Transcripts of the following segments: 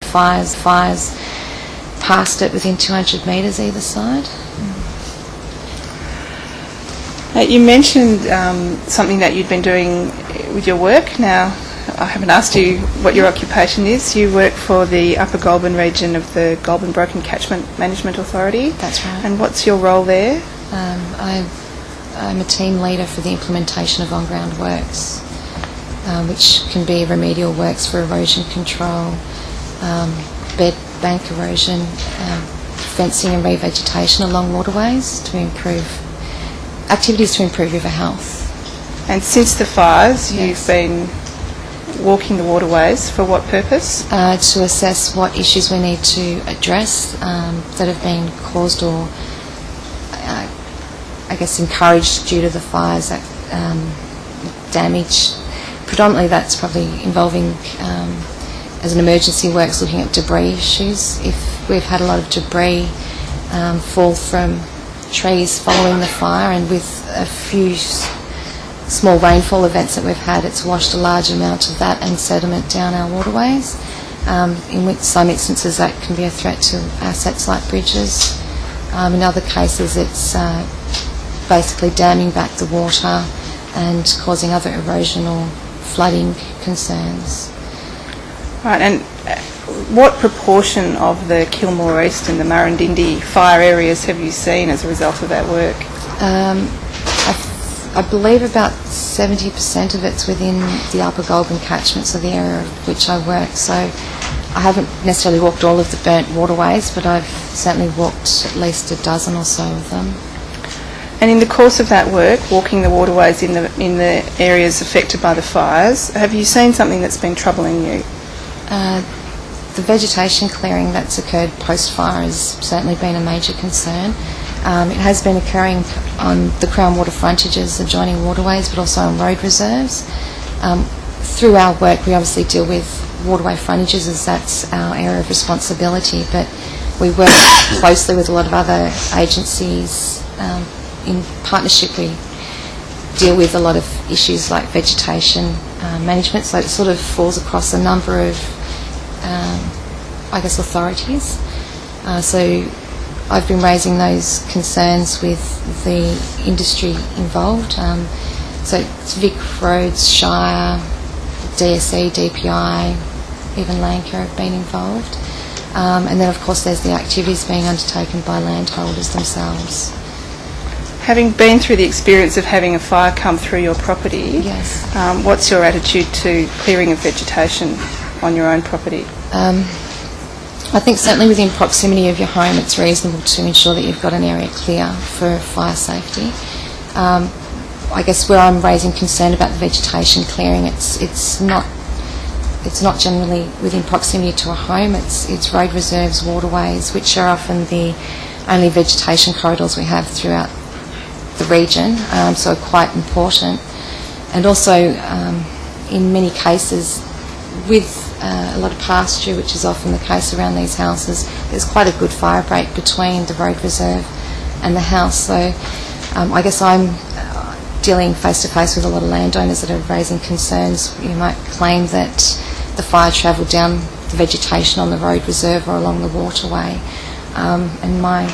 fires past it within 200 metres either side. You mentioned something that you'd been doing with your work. Now, I haven't asked you what your occupation is. You work for the Upper Goulburn region of the Goulburn Broken Catchment Management Authority. That's right. And what's your role there? I'm a team leader for the implementation of on-ground works, which can be remedial works for erosion control, bed bank erosion, fencing and revegetation along waterways to improve activities to improve river health. And since the fires, Yes. you've been walking the waterways. For what purpose? To assess what issues we need to address that have been caused or encouraged due to the fires, that damage. Predominantly that's probably involving, as an emergency works, looking at debris issues. If we've had a lot of debris fall from trees following the fire, and with a few small rainfall events that we've had, it's washed a large amount of that and sediment down our waterways. In which some instances that can be a threat to assets like bridges. In other cases it's basically damming back the water and causing other erosion or flooding concerns. Right, and what proportion of the Kilmore East and the Murrindindi fire areas have you seen as a result of that work? I believe about 70% of it's within the Upper Goulburn catchment, so the area of which I work. So I haven't necessarily walked all of the burnt waterways, but I've certainly walked at least a dozen or so of them. And in the course of that work, walking the waterways in the areas affected by the fires, have you seen something that's been troubling you? The vegetation clearing that's occurred post-fire has certainly been a major concern. It has been occurring on the Crown water frontages adjoining waterways, but also on road reserves. Through our work we obviously deal with waterway frontages as that's our area of responsibility, but we work closely with a lot of other agencies. In partnership we deal with a lot of issues like vegetation management, so it sort of falls across a number of authorities. So I've been raising those concerns with the industry involved. So it's Vic Roads, Shire, DSE, DPI, even Landcare have been involved. And then of course there's the activities being undertaken by landholders themselves. Having been through the experience of having a fire come through your property, Yes. What's your attitude to clearing of vegetation on your own property? I think certainly within proximity of your home it's reasonable to ensure that you've got an area clear for fire safety. I guess where I'm raising concern about the vegetation clearing, it's not generally within proximity to a home. It's road reserves, waterways, which are often the only vegetation corridors we have throughout the region, so are quite important. And also in many cases with a lot of pasture, which is often the case around these houses, there's quite a good fire break between the road reserve and the house. So I guess I'm dealing face to face with a lot of landowners that are raising concerns. You might claim that the fire travelled down the vegetation on the road reserve or along the waterway, and my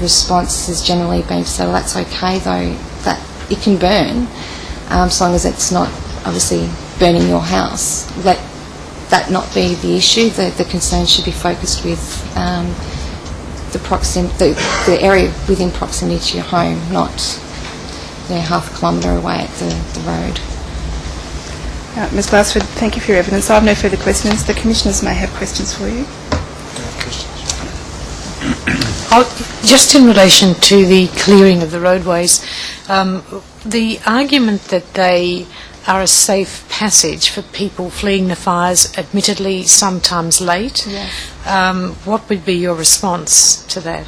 response has generally been to say, well, that's okay though, that it can burn as long as it's not obviously burning your house. Let that not be the issue. The concern should be focused with the area within proximity to your home, not half a kilometre away at the road. Ms Glassford, thank you for your evidence. I have no further questions. The Commissioners may have questions for you. Just in relation to the clearing of the roadways, the argument that they are a safe passage for people fleeing the fires, admittedly sometimes late. Yes. What would be your response to that?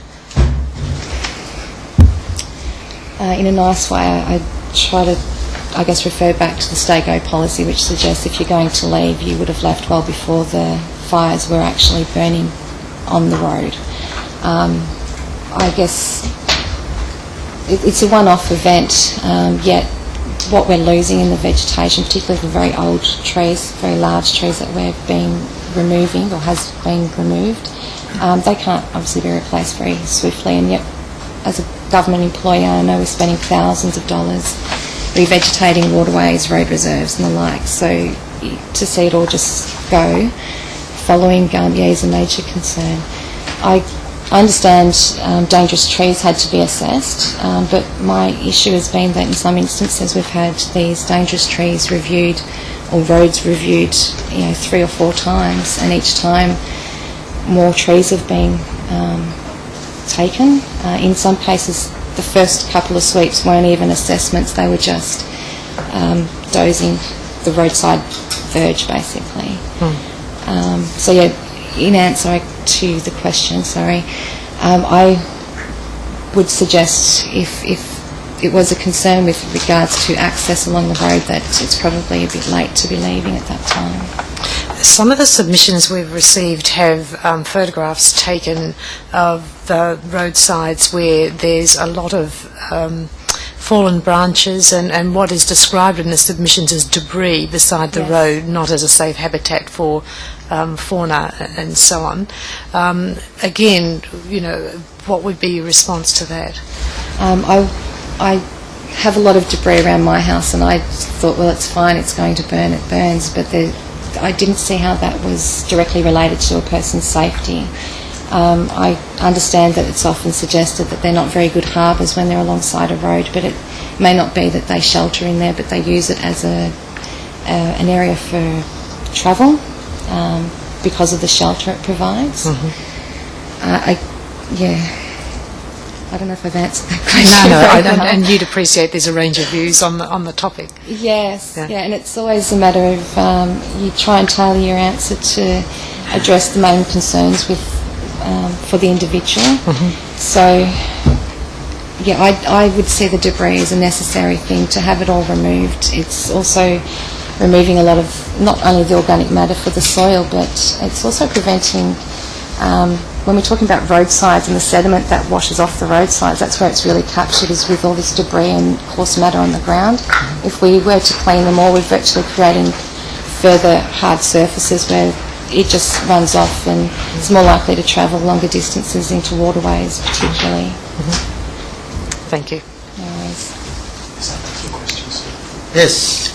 In a nice way, I try to, refer back to the stay-go policy, which suggests if you're going to leave, you would have left well before the fires were actually burning on the road. I guess it's a one-off event, yet what we're losing in the vegetation, particularly the very old trees, very large trees that we've been removing or has been removed. They can't obviously be replaced very swiftly, and yet as a government employer I know we're spending thousands of dollars revegetating waterways, road reserves and the like, so to see it all just go following is a nature concern. I understand dangerous trees had to be assessed, but my issue has been that in some instances we've had these dangerous trees reviewed or roads reviewed 3 or 4 times, and each time more trees have been taken. In some cases the first couple of sweeps weren't even assessments, they were just dozing the roadside verge basically. So yeah, in answer to the question, I would suggest if it was a concern with regards to access along the road that it's probably a bit late to be leaving at that time. Some of the submissions we've received have photographs taken of the roadsides where there's a lot of fallen branches and what is described in the submissions as debris beside the road, not as a safe habitat for fauna and so on. Again, what would be your response to that? I have a lot of debris around my house, and I thought, well, it's fine, it's going to burn, it burns, but I didn't see how that was directly related to a person's safety. I understand that it's often suggested that they're not very good harbours when they're alongside a road, but it may not be that they shelter in there, but they use it as an area for travel because of the shelter it provides. I don't know if I've answered that question. No, and you'd appreciate there's a range of views on the topic. Yes, and it's always a matter of you try and tailor your answer to address the main concerns for the individual. So, yeah, I would see the debris as a necessary thing to have it all removed. It's also removing a lot of not only the organic matter for the soil, but it's also preventing. When we're talking about roadsides and the sediment that washes off the roadsides, that's where it's really captured, is with all this debris and coarse matter on the ground. If we were to clean them all, we're virtually creating further hard surfaces where it just runs off and it's more likely to travel longer distances into waterways particularly. Thank you. No worries. Yes.